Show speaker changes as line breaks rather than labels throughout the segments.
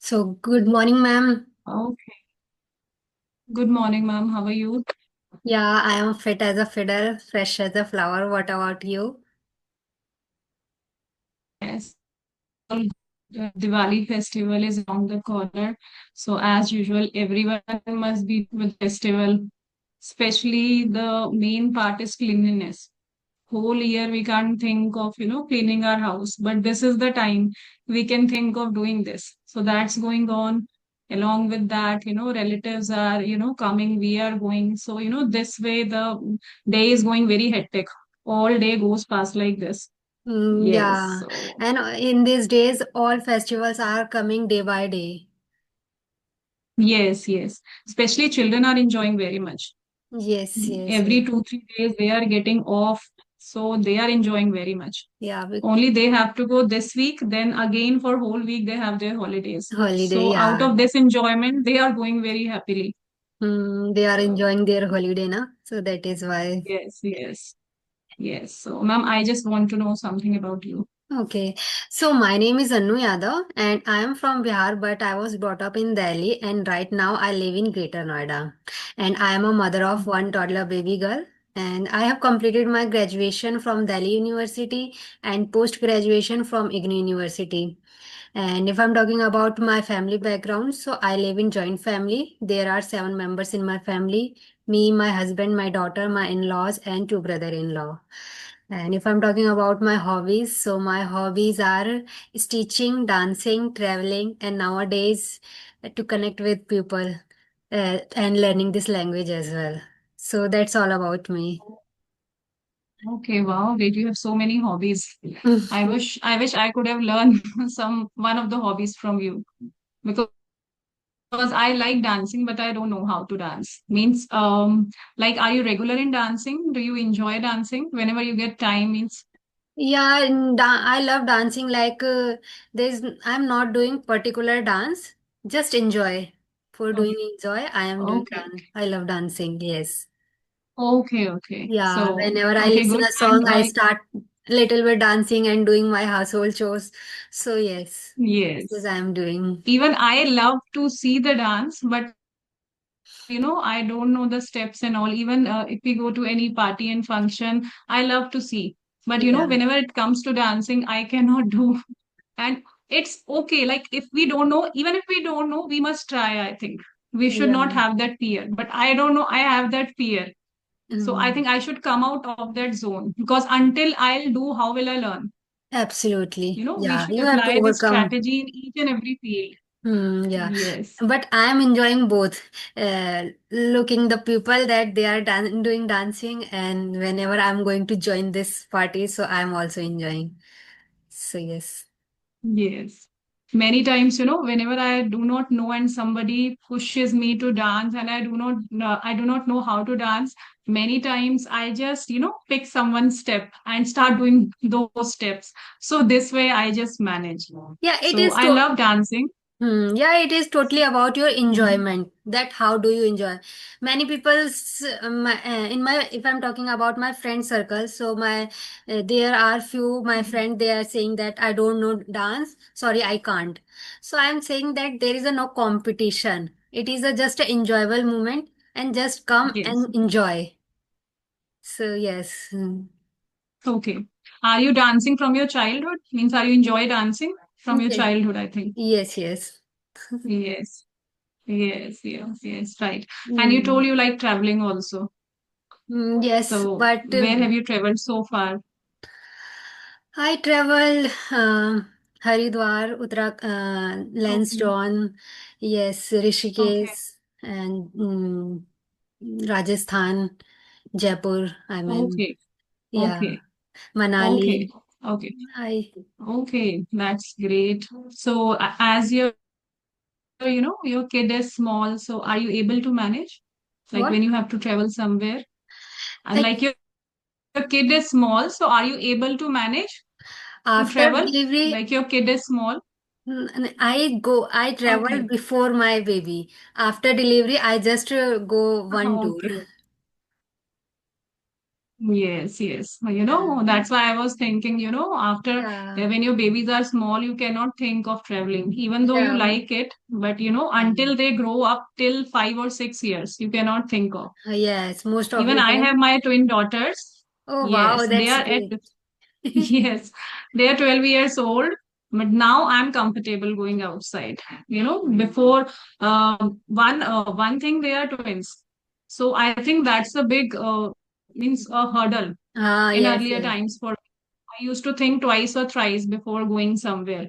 So, good morning, ma'am.
Okay. Good morning, ma'am. How are you?
Yeah, I am fit as a fiddle, fresh as a flower. What about you?
Yes. The Diwali festival is around the corner. So, as usual, everyone must be with festival. Especially the main part is cleanliness. Whole year we can't think of, cleaning our house, but this is the time we can think of doing this. So that's going on. Along with that, relatives are, coming, we are going. So, this way the day is going very hectic. All day goes past like this. Yes.
Yeah,
So,
and in these days, all festivals are coming day by day.
yes, yes. Especially children are enjoying very much.
Yes, yes, yes.
Every 2, 3 days they are getting off. So they are enjoying very much.
Yeah,
Only they have to go this week, then again for whole week they have their holidays.
holiday,
So out
yeah.
of this enjoyment, they are going very happily.
They are
So
enjoying their holiday now, so that is why.
yes, yes, yes. So ma'am, I just want to know something about you.
Okay, so my name is Anu Yadav and I am from Bihar, but I was brought up in Delhi and right now I live in Greater Noida. And I am a mother of one toddler baby girl. And I have completed my graduation from Delhi University and post graduation from IGNOU University. And if I'm talking about my family background, so I live in joint family. There are 7 members in my family: me, my husband, my daughter, my in-laws, and 2 brother-in-law. And if I'm talking about my hobbies, so my hobbies are stitching, dancing, traveling, and nowadays to connect with people and learning this language as well. So that's all about me.
Okay, wow, great. You have so many hobbies. I wish I could have learned some one of the hobbies from you because I like dancing, but I don't know how to dance. Means, like, are you regular in dancing? Do you enjoy dancing whenever you get time? Means,
Yeah, I love dancing. Like I'm not doing particular dance. Just enjoy. For doing
okay,
enjoy, I am doing
okay,
dance. I love dancing. Yes.
okay, okay.
Yeah,
So,
whenever I
okay,
listen
good.
a
And
song, I start little bit dancing and doing my household chores. So yes, this is
yes,
I am doing.
even I love to see the dance, but I don't know the steps and all. Even if we go to any party and function, I love to see. But
Yeah,
whenever it comes to dancing, I cannot do. And it's okay. Like if we don't know, even if we don't know, we must try, I think. We should
yeah.
not have that fear. But I don't know, I have that fear. So I
Mm,
think I should come out of that zone because until I'll do, how will I learn?
absolutely.
We
Yeah,
should
you have to
apply this
overcome.
strategy in each and every field.
Yeah,
Yes.
but I am enjoying both. Looking the people that they are doing dancing, and whenever I'm going to join this party, so I'm also enjoying. So yes,
Yes. Many times, whenever I do not know and somebody pushes me to dance and I do not know how to dance, many times I just, pick someone's step and start doing those steps. So this way I just manage.
yeah, it
So
is.
I love dancing.
Yeah, it is totally about your
Mhm.
enjoyment. That how do you enjoy? Many people, in my, if I'm talking about my friend circle, so there are few my friend they are saying that I don't know dance. Sorry, I can't. So I'm saying that there is a no competition. It is a just an enjoyable moment and just come
Yes.
and enjoy. So yes.
Okay. Are you dancing from your childhood? Means are you enjoy dancing from your
Yes,
childhood, I think.
yes, yes.
Yes. Yes, yes, yes, right. And you told
Mm.
you like traveling also.
Yes,
So
but
where have you traveled so far?
I traveled Haridwar,
Okay.
Lansdowne, yes,
Okay.
Rishikesh, and Rajasthan, Jaipur. I mean,
Okay.
yeah,
Okay. Okay.
Manali.
Okay.
I
Okay. That's great. So as your kid is small, so are you able to manage? Like
what?
when you have to travel somewhere? And
Like
like your kid is small, so are you able to manage to
after
travel?
delivery,
Like your kid is small?
I traveled
Okay.
before my baby. After delivery, I just go one tour.
Okay. Yes, yes.
Yeah.
That's why I was thinking, after
Yeah.
when your babies are small, you cannot think of traveling, even though you
Yeah.
like it. But
Mm.
until they grow up till 5 or 6 years, you cannot think of.
Yes, most of
Even
the
I
time.
have my twin daughters.
Oh, wow,
Yes, they
that's
are at
great.
yes, they are 12 years old. But now I'm comfortable going outside. Before one thing, they are twins. So I think that's a big means a hurdle
Ah,
in
yes,
earlier
yes.
times for I used to think twice or thrice before going somewhere.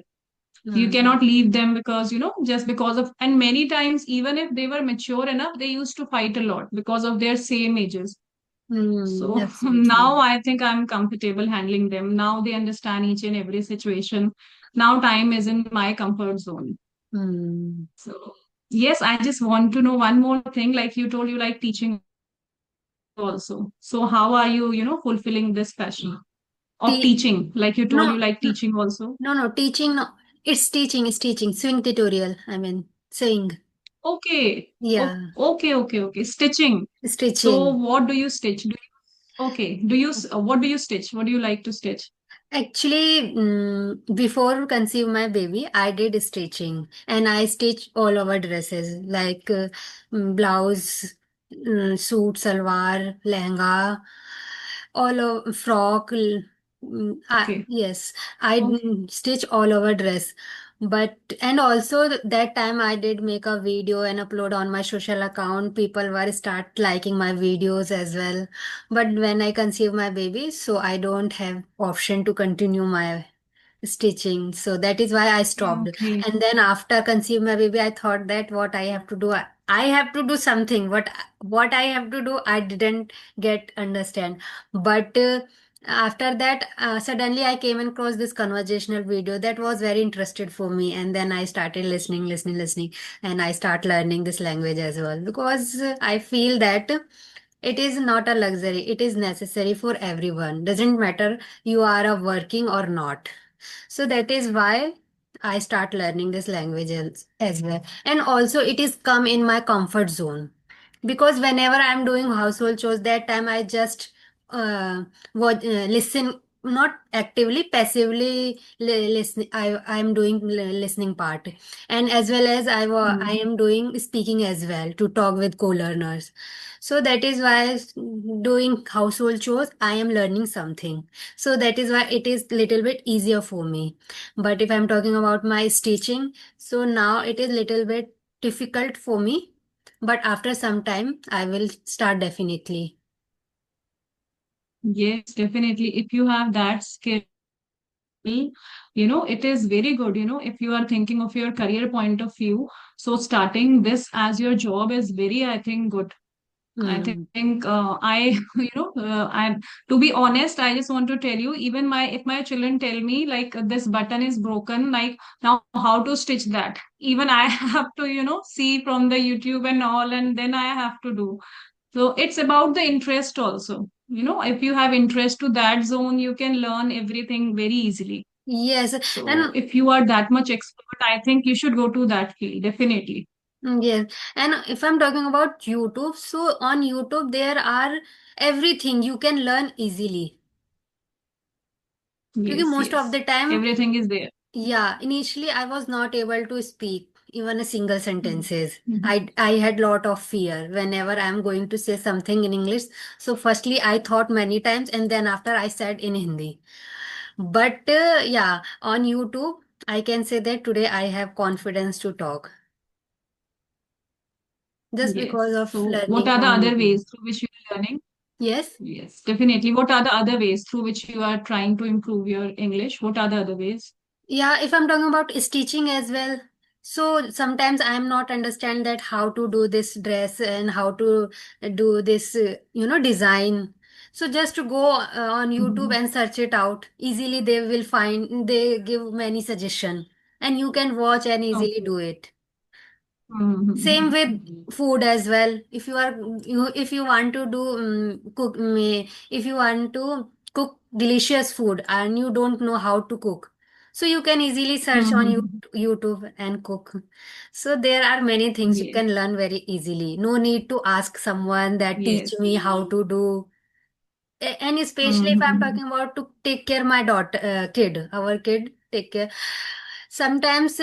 You
Mm.
cannot leave them because, just because of, and many times, even if they were mature enough, they used to fight a lot because of their same ages.
Mm,
So
absolutely.
now I think I'm comfortable handling them. Now they understand each and every situation. Now time is in my comfort zone.
Mm.
So yes, I just want to know one more thing. Like you told, you like teaching also. So how are you, fulfilling this passion of
Te
teaching? Like you told,
no,
you like teaching also.
no, teaching, no. It's teaching. Swing tutorial, I mean, swing.
Okay.
Yeah,
Okay. Stitching. So
stitching.
what do you stitch? Okay. What do you stitch? What do you like to stitch?
Actually, before conceive my baby, I did stitching and I stitch all over dresses like blouse, suit, salwar, lehenga, all over frock.
Okay.
Yes, I
Oh,
stitch all over dress. But and also that time I did make a video and upload on my social account. People were start liking my videos as well. But when I conceive my baby, so I don't have option to continue my stitching. So that is why I stopped.
okay.
And then after conceive my baby, I thought that what I have to do, I have to do something. What I have to do, I didn't get understand. But after that, suddenly I came across this conversational video that was very interested for me, and then I started listening, and I start learning this language as well because I feel that it is not a luxury, it is necessary for everyone, doesn't matter you are a working or not. So that is why I start learning this language as well. And also it is come in my comfort zone. Because whenever I'm doing household chores, that time I just listen, not actively, passively listen. I'm doing listening part, and as well as I
Hmm.
am doing speaking as well to talk with co-learners. So that is why doing household chores, I am learning something. So that is why it is little bit easier for me. But if I'm talking about my stitching, so now it is little bit difficult for me. But after some time, I will start definitely.
Yes, definitely. If you have that skill, it is very good. If you are thinking of your career point of view, so starting this as your job is very, I think, good. I
Hmm.
think I'm to be honest, I just want to tell you, even if my children tell me like this button is broken, like now how to stitch that, even I have to, see from the YouTube and all, and then I have to do. So it's about the interest also. If you have interest to that zone, you can learn everything very easily.
Yes,
So
and
if you are that much expert, I think you should go to that field, definitely.
yes, and if I'm talking about YouTube, so on YouTube there are everything you can learn easily. Because
Yes,
most of
yes.
the time,
Everything is there.
yeah, initially I was not able to speak even a single sentences.
Mhm.
I had lot of fear whenever I'm going to say something in English. So firstly I thought many times and then after I said in Hindi. But yeah, on YouTube I can say that today I have confidence to talk just because
Yes.
of
So, what
learning
are the
on
other
YouTube.
ways through which you are learning?
Yes.
Yes, definitely. What are the other ways through which you are trying to improve your English? What are the other ways?
Yeah, if I'm talking about stitching as well, so sometimes I'm not understand that how to do this dress and how to do this, design. So just to go on YouTube
Mhm.
and search it out, easily they will find, they give many suggestion and you can watch and easily
Okay.
do it. Same
Mhm.
with food as well. If you want to do if you want to cook delicious food and you don't know how to cook, so you can easily search on
Mhm.
YouTube and cook. So there are many things you
Yes.
can learn very easily. No need to ask someone that teach
Yes.
me how to do. And especially if I'm
Mm-hmm.
talking about to take care my daughter, kid, our kid, take care. Sometimes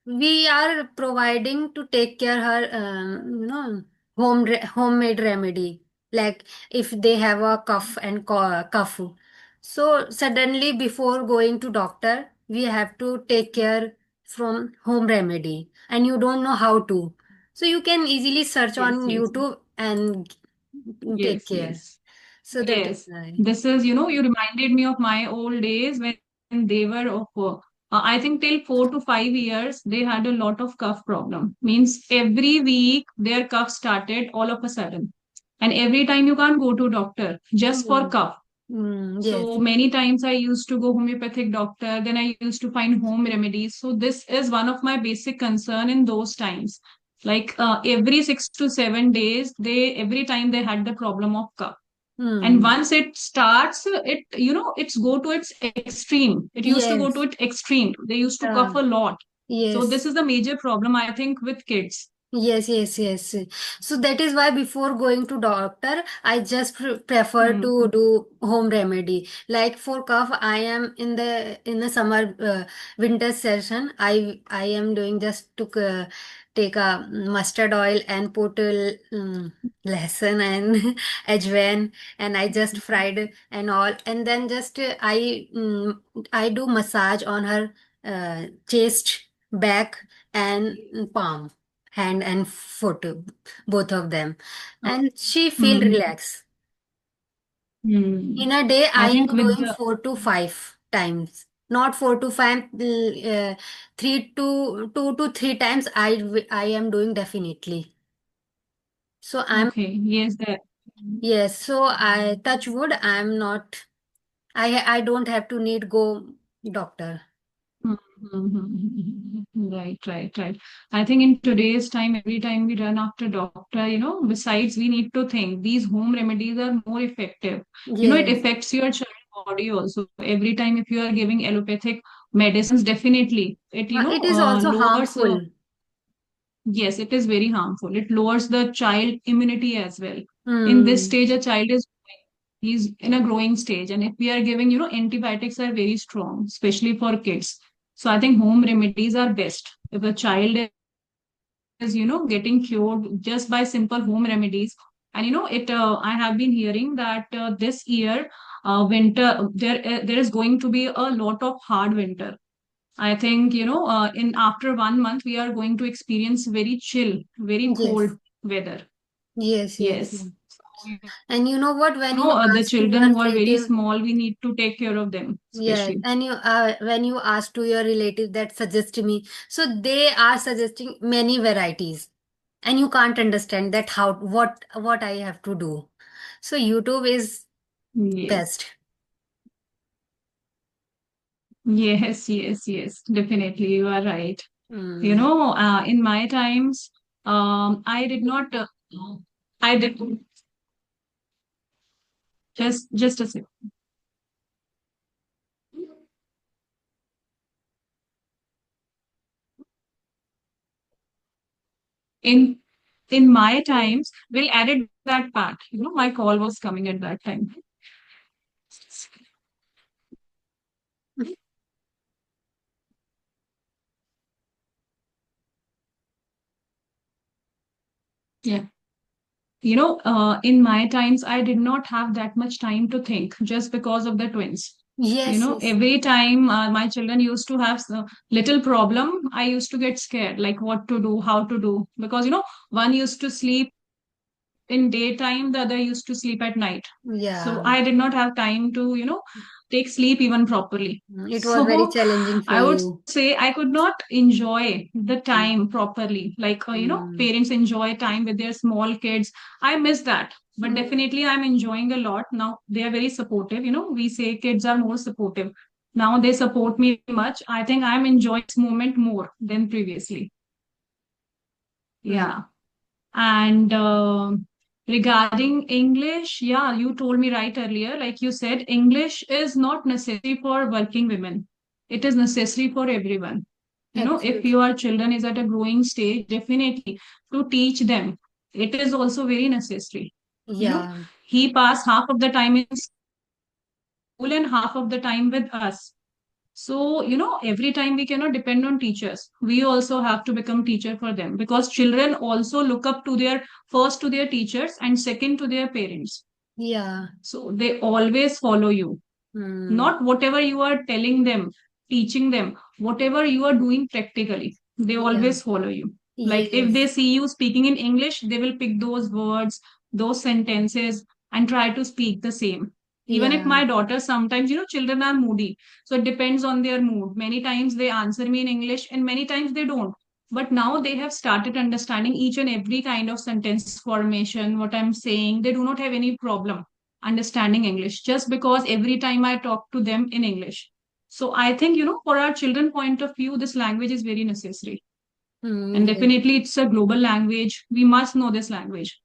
we are providing to take care her, homemade remedy. Like if they have a cough and cough, so suddenly before going to doctor, we have to take care from home remedy, and you don't know how to. So you can easily search
Yes,
on
yes,
YouTube and take
yes,
care.
yes.
So that is
Yes,
why.
this is, you reminded me of my old days when they were I think till 4 to 5 years, they had a lot of cough problem. Means every week their cough started all of a sudden. And every time you can't go to doctor just for
Mm.
cough.
Yes.
So many times I used to go homeopathic doctor, then I used to find home remedies. So this is one of my basic concern in those times. Like every 6 to 7 days, they every time they had the problem of cough, and
Hmm.
once it starts, it's go to its extreme. It used to go to
Yes.
its extreme. They used to cough
Uh,
a lot. So this
yes.
is the major problem, I think, with kids.
Yes, yes, yes. So that is why before going to doctor, I just prefer
Hmm.
to do home remedy. Like for cough, I am in the summer winter session. I am doing just to take a mustard oil and put lesson and ajwain, and I just fried and all, and then just I do massage on her chest, back, and palm, hand and foot, both of them,
Uh,
and she feel
hmm.
relaxed.
Hmm.
In a day I
I think
am
with
doing
the
4 to 5 times, not 4 to 5, 3 to 2 to 3 times I am doing definitely. So I'm,
okay, yes, that.
yes, so I touch wood, I'm not, I don't have to need go doctor.
Right, right, right. I think in today's time, every time we run after doctor, besides we need to think these home remedies are more effective. It
Yes.
affects your child body also. Every time if you are giving allopathic medicines, definitely it,
It is also
lowers,
harmful.
yes, it is very harmful. It lowers the child immunity as well. In this
Hmm.
stage, a child is he's in a growing stage, and if we are giving, antibiotics are very strong, especially for kids. So I think home remedies are best. If a child is, getting cured just by simple home remedies, and it I have been hearing that this year, winter, there is going to be a lot of hard winter. I think, in after 1 month we are going to experience very chill, very cold
Yes.
weather.
Yes, yes,
Yes.
yes.
So,
And you know what? When you
the
ask to
children
your
who are very
relative,
small, we need to take care of them,
yes,
especially.
and you when you ask to your relative that suggest me, so they are suggesting many varieties, and you can't understand that how what I have to do. So YouTube is
Yes.
best.
Yes, yes, yes. Definitely, you are right.
Mm.
In my times, I did not. I did just a second. In in my times, we'll edit that part. My call was coming at that time. Yeah. In my times, I did not have that much time to think just because of the twins.
Yes, yes,
Every time my children used to have a little problem, I used to get scared, like what to do, how to do, because, one used to sleep in daytime, the other used to sleep at night. So
yeah.
I did not have time to, take sleep even properly.
It was very
So
challenging for
I would
you.
say I could not enjoy the time properly. Like,
Mm.
parents enjoy time with their small kids. I miss that. But
Mm.
definitely I'm enjoying a lot. Now they are very supportive. We say kids are more supportive. Now they support me much. I think I'm enjoying this moment more than previously.
Mm.
Yeah. And regarding English, yeah, you told me right earlier, like you said, English is not necessary for working women. It is necessary for everyone. If
Absolutely.
your children is at a growing stage, definitely to teach them. It is also very necessary. You know,
Yeah.
he passed half of the time in and half of the time with us. So, every time we cannot depend on teachers. We also have to become teacher for them, because children also look up to their first to their teachers and second to their parents.
Yeah.
So they always follow you.
Hmm.
Not whatever you are telling them, teaching them, whatever you are doing practically, they
Yeah.
always follow you. Like if they
Yes.
see you speaking in English, they will pick those words, those sentences, and try to speak the same. Even if
Yeah.
my daughter, sometimes, children are moody. So it depends on their mood. Many times they answer me in English and many times they don't. But now they have started understanding each and every kind of sentence formation, what I'm saying. They do not have any problem understanding English just because every time I talk to them in English. So I think, for our children point of view, this language is very necessary.
Hmm.
And
Yes.
definitely it's a global language. We must know this language.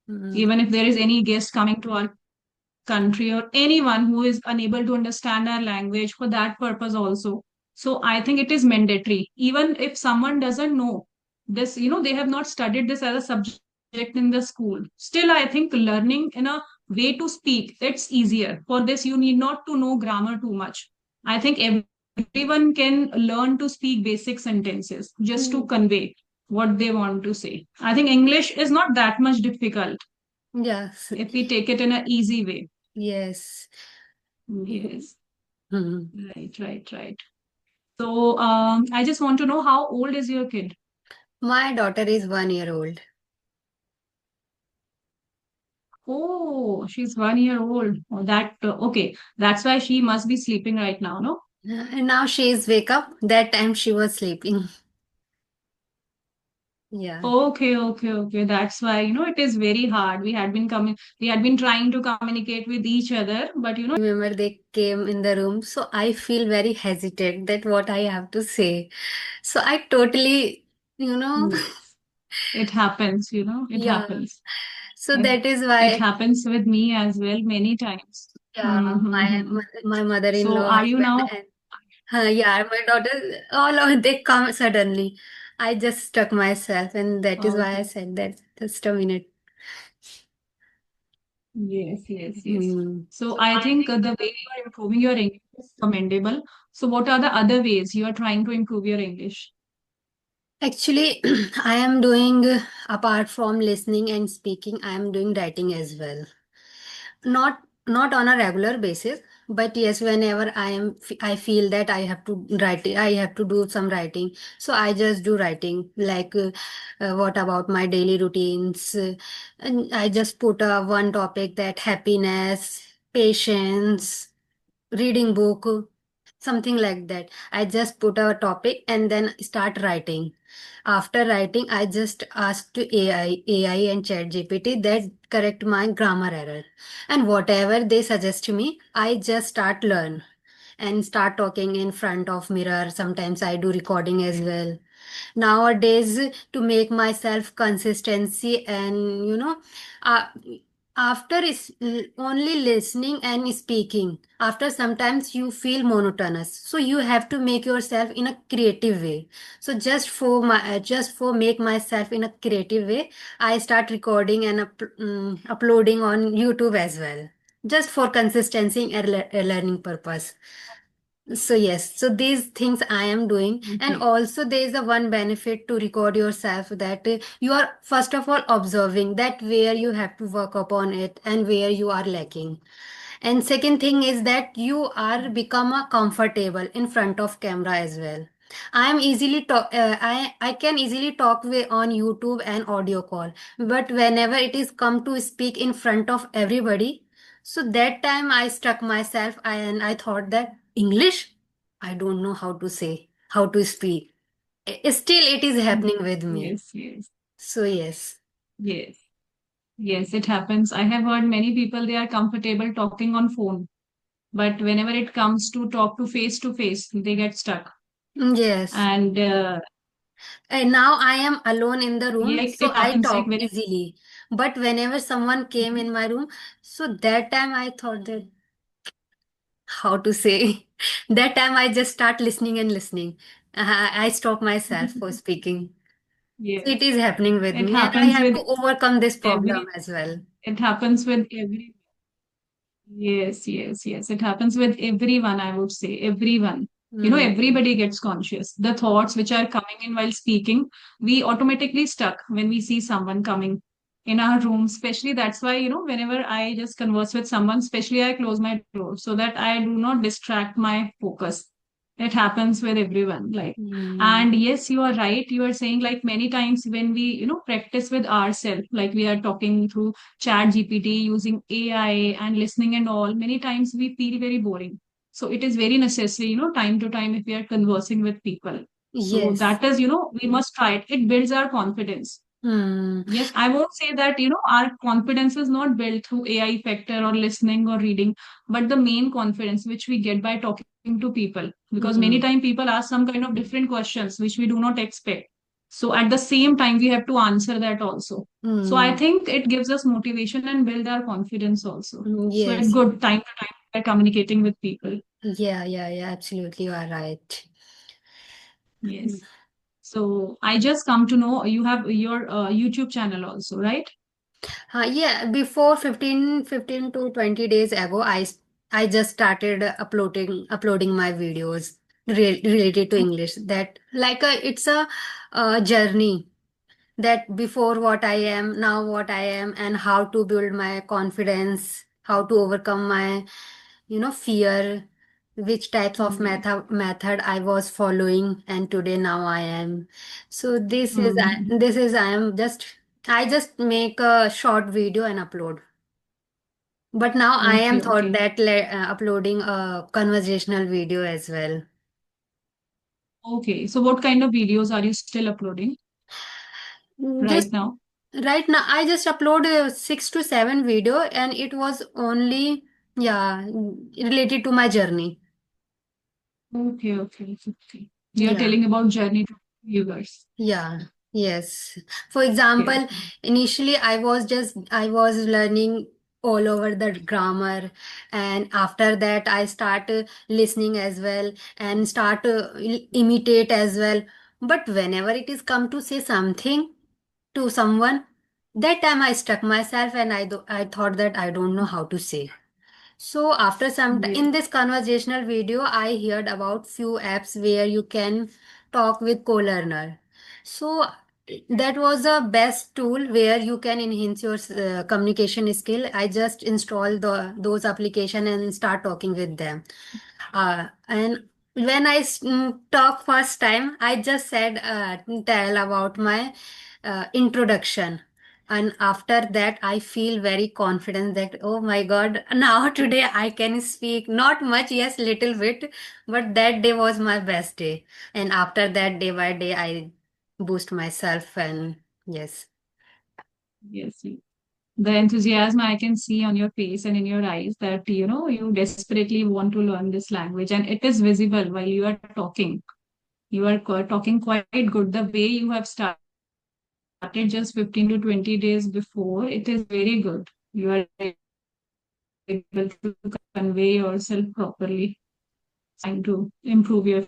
Hmm.
Even if there is any guest coming to our country or anyone who is unable to understand our language for that purpose also. So I think it is mandatory. Even if someone doesn't know this, they have not studied this as a subject in the school. Still, I think learning in a way to speak, it's easier. For this, you need not to know grammar too much. I think everyone can learn to speak basic sentences just to
Hmm.
convey what they want to say. I think English is not that much difficult
Yes.
if we take it in an easy way.
Yes.
Yes,
Hmm.
right, right, right. So, I just want to know, how old is your kid?
My daughter is 1 year old.
Oh, she's 1 year old. Oh, okay. That's why she must be sleeping right now, no?
And now she is wake up. That time she was sleeping. Yeah.
Okay, okay, okay. That's why, it is very hard. We had been trying to communicate with each other, but
Remember they came in the room, so I feel very hesitant that what I have to say. So I totally, you know,
yes, it happens, it
yeah.
happens.
So
It,
that is
it
why,
happens with me as well many times.
yeah,
Mm-hmm.
my
So,
mother-in-law,
are you
husband,
now?
and yeah, my daughter, all of they come suddenly. I just stuck myself, and that is why I
Okay.
said that. Just a minute.
Yes, yes, yes.
Hmm.
So I think the way you are improving your English is commendable. So what are the other ways you are trying to improve your English?
Actually, I am doing, apart from listening and speaking, I am doing writing as well. Not on a regular basis, but yes, whenever I feel that I have to write, I have to do some writing. So I just do writing, like what about my daily routines, and I just put one topic, that happiness, patience, reading book, something like that. I just put a topic and then start writing. After writing, I just ask to AI and ChatGPT that correct my grammar error, and whatever they suggest to me, I just start learn and start talking in front of mirror. Sometimes I do recording as well nowadays to make myself consistency. And uh, after is only listening and speaking, after sometimes you feel monotonous, so you have to make yourself in a creative way. So just for make myself in a creative way, I start recording and uploading on YouTube as well, just for consistency and learning purpose. So yes, so these things I am doing, and
Okay.
also there is a one benefit to record yourself, that you are first of all observing that where you have to work upon it and where you are lacking. And second thing is that you are become a comfortable in front of camera as well. I am easily talk. I can easily talk on YouTube and audio call, but whenever it is come to speak in front of everybody, so that time I struck myself and I thought that English, I don't know how to say, how to speak. Still, it is happening with me.
Yes, yes,
So yes.
yes, yes, it happens. I have heard many people, they are comfortable talking on phone, but whenever it comes to face, they get stuck.
Yes.
And
And now I am alone in the room,
like
so
it
I
happens like
talk
very.
easily. But whenever someone came in my room, so that time I thought that how to say. That time I just start listening and listening. I stop myself for speaking. So it
Yes,
is happening with
it
me, and I
happens
have
with
to overcome this problem
every.
as well.
It happens with every. Yes, yes, yes. It happens with everyone, I would say. Everyone. You know,
Hmm.
everybody gets conscious. The thoughts which are coming in while speaking, we automatically stuck when we see someone coming in our room. Especially that's why, whenever I just converse with someone, especially I close my door so that I do not distract my focus. It happens with everyone. Like,
Hmm.
and yes, you are right. You are saying like many times when we, practice with ourselves, like we are talking through chat GPT, using AI and listening and all, many times we feel very boring. So it is very necessary, time to time if we are conversing with people. So
Yes.
that is, we must try it. It builds our confidence.
Hmm.
Yes, I won't say that, our confidence is not built through AI factor or listening or reading, but the main confidence which we get by talking to people. Because many
Hmm.
times people ask some kind of different questions which we do not expect. So at the same time, we have to answer that also. So I
Hmm.
think it gives us motivation and build our confidence also. So it's
Yes.
good time to time by communicating with people.
Yeah, yeah, yeah, absolutely. You are right.
Yes. So I just come to know you have your YouTube channel also, right?
Yeah, before 15 to 20 days ago, I just started uploading my videos related to English. That like it's a journey that before what I am, now what I am, and how to build my confidence, how to overcome my, fear, which types of
Hmm.
method I was following, and today now I am. So
Hmm.
I just make a short video and upload. But now I am
Okay,
thought
okay.
that uploading a conversational video as well.
Okay, so what kind of videos are you still uploading
Just
right now?
right now, I just upload 6 to 7 video, and it was only, yeah, related to my journey.
Okay, okay, okay. You're
Yeah,
telling about journey to viewers.
yeah, yes. For
Okay.
example, initially I was learning all over the grammar, and after that I start listening as well and start imitate as well. But whenever it is come to say something to someone, that time I stuck myself, and I thought that I don't know how to say. So after some
Yeah.
in this conversational video, I heard about few apps where you can talk with co-learner. So that was the best tool where you can enhance your communication skill. I just install those application and start talking with them. And when talk first time, I just said tell about my introduction, and after that I feel very confident that oh my god, now today I can speak not much, yes, little bit, but that day was my best day, and after that day by day I boost myself, and yes.
Yes. The enthusiasm I can see on your face and in your eyes that, you desperately want to learn this language, and it is visible while you are talking. You are talking quite good. The way you have started just 15 to 20 days before, it is very good. You are able to convey yourself properly, trying to improve your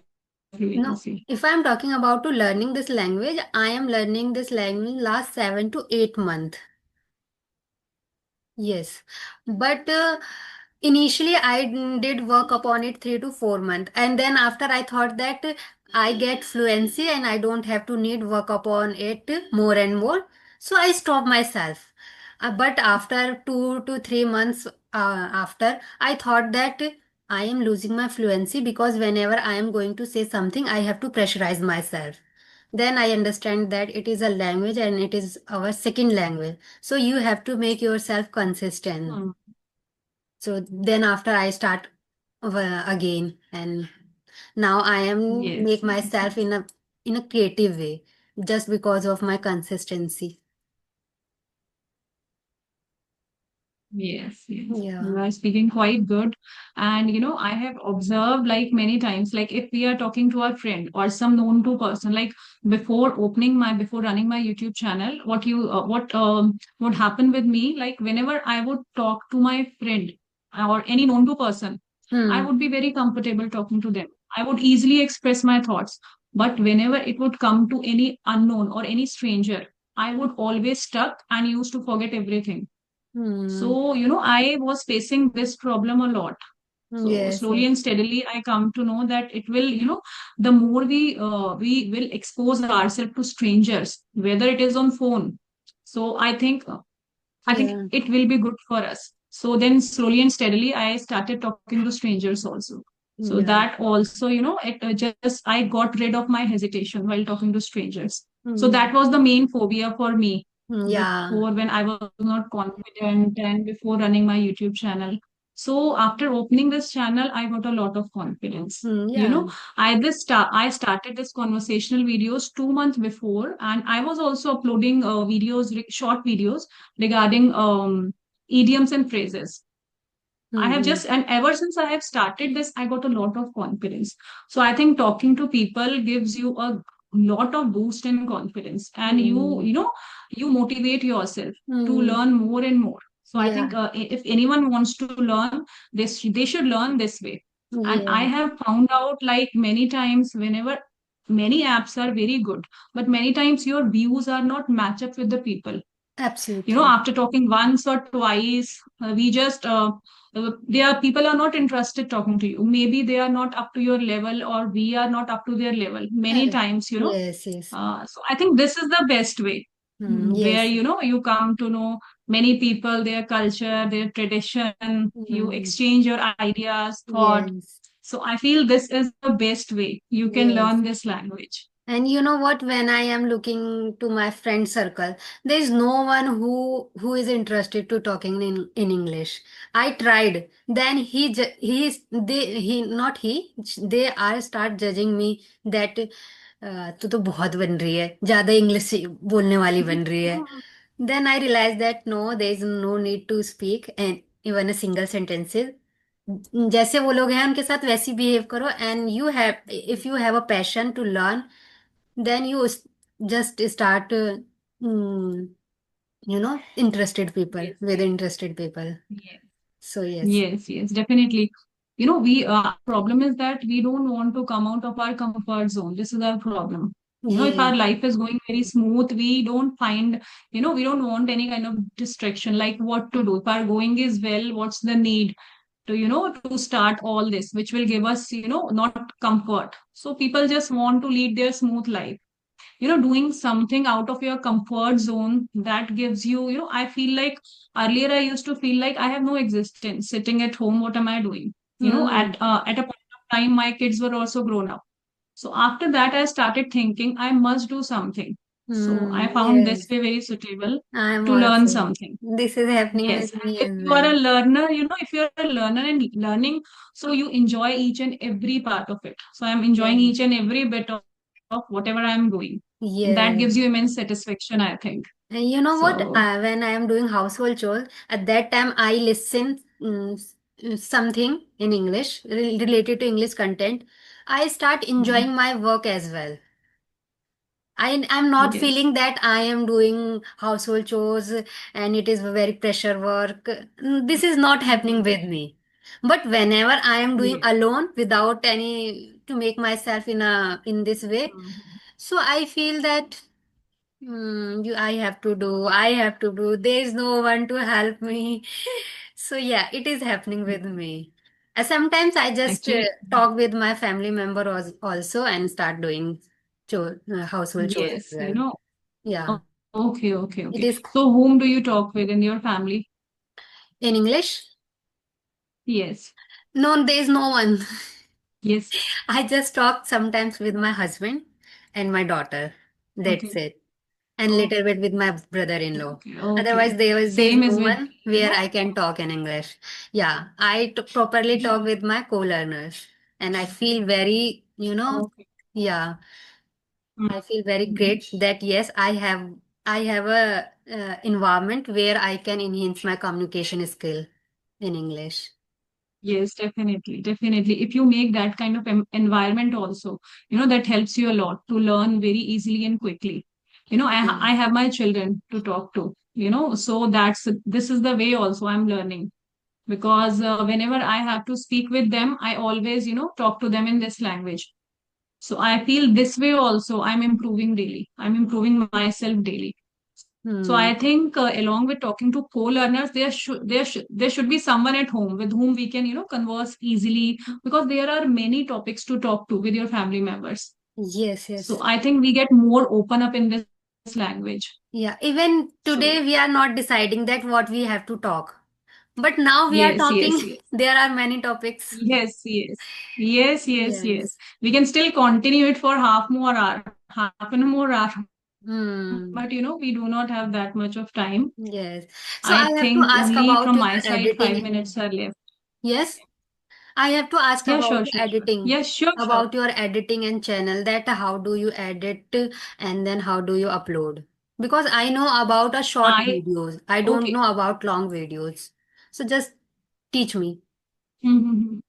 No,
fluency.
if I'm talking about to learning this language, I am learning this language last 7 to 8 months. Yes, but initially I did work upon it 3 to 4 months, and then after I thought that I get fluency and I don't have to need work upon it more and more, so I stopped myself. But after 2 to 3 months after, I thought that I am losing my fluency because whenever I am going to say something, I have to pressurize myself. Then I understand that it is a language and it is our second language, so you have to make yourself consistent.
Hmm.
So then after I start again, and now I am make
Yes, yes,
myself
yes.
in a creative way just because of my consistency.
Yes, yes. You
Yeah.
are speaking quite good. And I have observed like many times, like if we are talking to our friend or some known to person, like before running my YouTube channel, what happened with me, like whenever I would talk to my friend or any known to person, I
Hmm.
would be very comfortable talking to them. I would easily express my thoughts. But whenever it would come to any unknown or any stranger, I would always stuck and used to forget everything.
Hmm.
So, I was facing this problem a lot. So
Yes,
slowly
yes.
and steadily, I come to know that it will, the more we will expose ourselves to strangers, whether it is on phone. So I think
Yeah.
it will be good for us. So then slowly and steadily, I started talking to strangers also. So
Yeah.
that also, it just I got rid of my hesitation while talking to strangers. So
Hmm.
that was the main phobia for me
Yeah.
before, when I was not confident and before running my YouTube channel. So after opening this channel, I got a lot of confidence.
Yeah.
I started this conversational videos 2 months before, and I was also uploading short videos regarding idioms and phrases.
Hmm.
And ever since I have started this, I got a lot of confidence. So I think talking to people gives you a lot of boost in confidence, and
Hmm.
you motivate yourself to
Hmm.
learn more and more. So I think
Yeah.
if anyone wants to learn this, they should learn this way. And I
Yeah.
have found out, like, many times, whenever many apps are very good, but many times your views are not match up with the people.
Absolutely.
After talking once or twice, we just they are people are not interested talking to you. Maybe they are not up to your level, or we are not up to their level many
Correct.
times.
Yes, yes.
So I think this is the best way, where
Yes.
you come to know many people, their culture, their tradition. You
Hmm.
exchange your ideas, thought.
Yes.
So I feel this is the best way you can
Yes.
learn this language.
And you know what? When I am looking to my friend circle, there is no one who is interested to talking in English. I tried. Then he is they he not he they are start judging me that तू तो बहुत बन रही है ज्यादा English बोलने वाली बन रही है. Then I realized that no, there is no need to speak and even a single sentences. जैसे वो लोग हैं उनके साथ वैसी बिहेव करो and you have if you have a passion to learn then just start mm, interested people
Yes,
with
yes,
interested people.
yes.
So yes.
Yes, yes, definitely. We problem is that we don't want to come out of our comfort zone. This is our problem. If
Yeah.
our life is going very smooth, we don't find, we don't want any kind of distraction, like what to do. If our going is well, what's the need to start all this, which will give us, not comfort. So people just want to lead their smooth life. Doing something out of your comfort zone, that gives you, I feel like earlier I used to feel like I have no existence sitting at home. What am I doing?
Hmm.
At a point of time, my kids were also grown up. So after that, I started thinking I must do something. So I found this
Yes.
way very suitable
I'm
to learn
also.
something.
This is happening
Yes,
with
and
me
if
as
you are
well.
a learner, if you're a learner and learning, so you enjoy each and every part of it. So I'm enjoying
Yeah.
each and every bit of whatever I'm doing. That
Yes.
gives you immense satisfaction, I think.
And you know what?
So,
When I am doing household chores, at that time I listen something in English related to English content. I start
mm,
enjoying my work as well. I'm not
yes,
feeling that I am doing household chores and it is very pressure work. This is not happening with me. But whenever I am doing
yes.
alone without any to make myself in this way,
Mhm.
so I feel that I have to do. There is no one to help me. So yeah, it is happening with me. Sometimes I just
Actually,
talk with my family member also and start doing household chores as
yes,
well. Yeah,
okay, okay,
it
okay.
is
So, whom do you talk with in your family?
in English.
Yes,
No, there is no one.
yes,
I just talk sometimes with my husband and my daughter. That's
okay,
it. And little
okay,
bit with my brother-in-law.
okay, okay.
Otherwise, there's
Same
no
as with,
one
you
where
know,
I can talk in English. Yeah, properly talk with my co-learners, and I feel very,
okay.
yeah, I feel very
Mhm.
great that yes, I have a environment where I can enhance my communication skill in English.
Yes, definitely, definitely. If you make that kind of environment also, that helps you a lot to learn very easily and quickly. I
Yes.
have my children to talk to, so this is the way also I'm learning, because whenever I have to speak with them, I always, talk to them in this language. So I feel this way also I'm improving daily. I'm improving myself daily. So I
Hmm.
think along with talking to co-learners, there should be someone at home with whom we can converse easily, because there are many topics to talk to with your family members.
Yes,
So
yes.
I think we get more open up in this language.
Yeah. Even today
So
we are not deciding that what we have to talk. But now we are
yes, yes,
talking.
yes.
There are many topics.
Yes, yes, yes, yes, yes.
Yes.
We can still continue it for half more hour, half an more hour,
Hmm.
but we do not have that much of time.
Yes. So I
I
have to
think
ask
only
about
from
your
my side, five
editing.
minutes are left.
Yes. I have to ask
Yeah,
about
sure,
the
sure, sure.
editing.
Yes, sure, sure.
About your editing and channel, that how do you edit and then how do you upload? Because I know about a short
I
videos. I don't
Okay.
know about long videos. So just teach me.
Mm-hmm.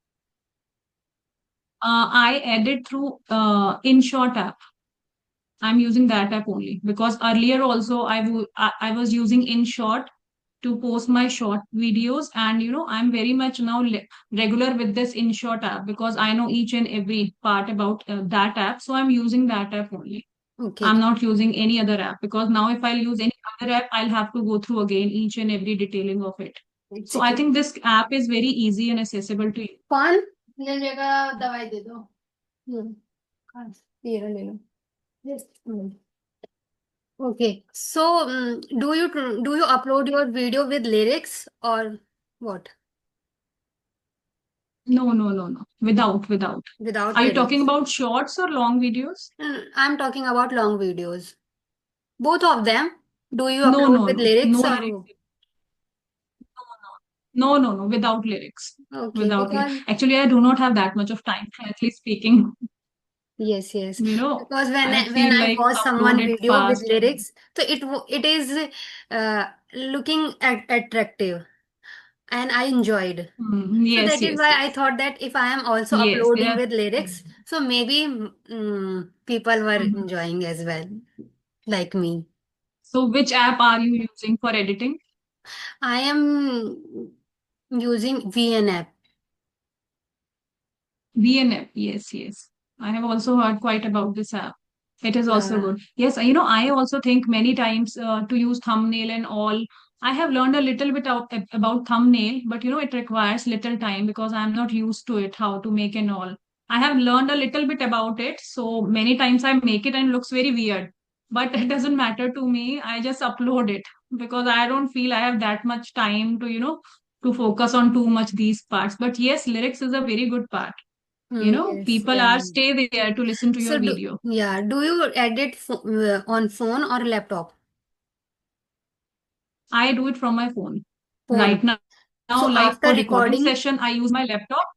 I edit through InShot app. I'm using that app only, because earlier also I was using InShot to post my short videos, and I'm very much now regular with this InShot app, because I know each and every part about that app, so I'm using that app only.
Okay.
I'm not using any other app, because now if I'll use any other app, I'll have to go through again each and every detailing of it.
It's
So I
okay.
think this app is very easy and accessible to you.
कौन ले लेगा दवाई दे दो कौन ये रहा, ले लो Yes. Okay. So, do you upload your video with lyrics or what?
No, no, no, no. Without.
Without
Are you talking
lyrics?
about shorts or long videos?
I'm talking about long videos. Both of them. Do you
No,
upload
no,
with
no. No
lyrics
lyrics.
or
No, no, no. Without lyrics.
okay?
Without lyrics.
Because
Actually, I do not have that much of time, frankly speaking.
yes, yes. Because
I
when
feel
I
like
watch
upload
someone
it
video with
fast.
lyrics, so it is looking attractive and I enjoyed. So
Yes,
that is
yes,
why I
yes.
thought that if I am also
Yes,
uploading
there.
with lyrics,
Mhm.
so maybe people were
Mhm.
enjoying as well, like me.
So, which app are you using for editing?
I am using VN app.
VNF. Yes, yes. I have also heard quite about this app. It is also
Yeah.
good. Yes, I also think many times to use thumbnail and all. I have learned a little bit about thumbnail, but it requires little time, because I'm not used to it, how to make and all. I have learned a little bit about it, so many times I make it and looks very weird. But it doesn't matter to me. I just upload it, because I don't feel I have that much time to focus on too much these parts. But yes, lyrics is a very good part.
Yes.
People
Yeah.
are stay there to listen to
So
your video.
do you edit on phone or laptop?
I do it from my phone right
Phone.
now,
So
like
after
for recording
recording,
session, I use my laptop.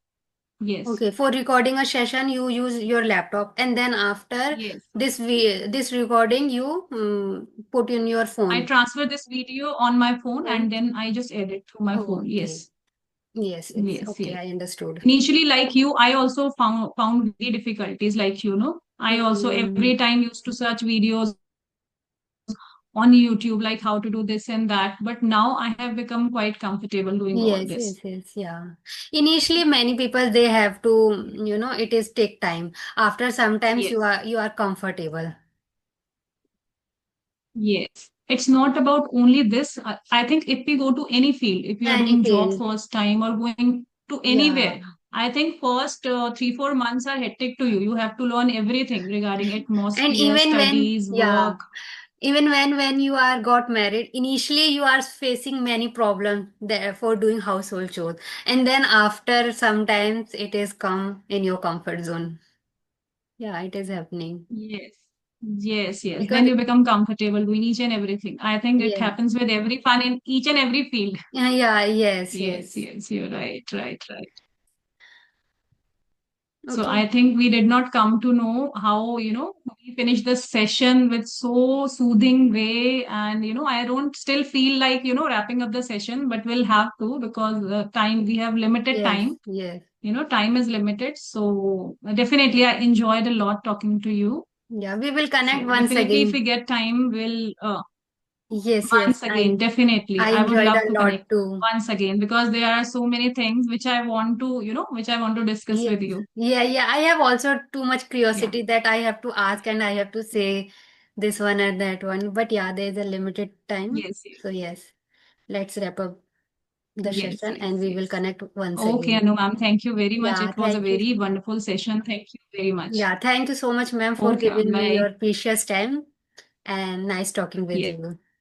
Yes,
okay, for recording a session, you use your laptop, and then after
yes.
this recording, you put in your
I
phone.
transfer this video on my phone,
Phone.
and then I just edit through my phone.
Okay.
Yes,
Yes, yes.
yes,
Okay,
yes.
I understood.
Initially, like you, I also found very difficulties. Like I also
Hmm.
every time used to search videos on YouTube, like how to do this and that. But now I have become quite comfortable doing all
Yes, yes,
this.
yes, yeah. Initially, many people they have to, it is take time. After sometimes
Yes.
you are comfortable.
Yes, it's not about only this. I think if we go to any field, if you are
Any
doing job
field.
first time or going to
Yeah.
anywhere, I think first 3-4 months are hectic to you. You have to learn everything regarding
And
atmosphere,
even when,
studies,
yeah,
work.
even when you are got married, initially you are facing many problems there for doing household chores, and then after sometimes it is come in your comfort zone. Yeah, it is happening
Yes, yes, yes.
because
Then you become comfortable doing each and everything. I think it
yeah,
happens with every fun in each and every field.
yeah, yeah, yes,
Yes,
yes.
yes, you're right, right, right. So
Okay.
I think we did not come to know how, we finished the session with so soothing way. And, I don't still feel like, wrapping up the session, but we'll have to, because we have limited
Yes,
time.
yes.
Time is limited. So definitely I enjoyed a lot talking to you.
Yeah, we will connect
So
once
definitely if we
again.
get time, we'll
Yes, yes.
once again, definitely.
I
I would
enjoyed
love
a
to
lot
connect
too.
once again, because there are so many things which I want to discuss
Yes.
with you.
Yeah, yeah. I have also too much
Yeah.
curiosity that I have to ask and I have to say. this one and that one. But yeah, there's a limited time.
Yes, yes,
So yes, let's wrap up the
yes,
session and
yes,
we will
yes.
connect once
Okay,
again.
Anu ma'am, thank you very much.
Yeah,
It was a
thank you.
very wonderful session. Thank you very much.
Yeah, thank you so much, ma'am, for
Okay, ma'am.
giving me
Bye.
your precious time and nice talking with
Yes.
you.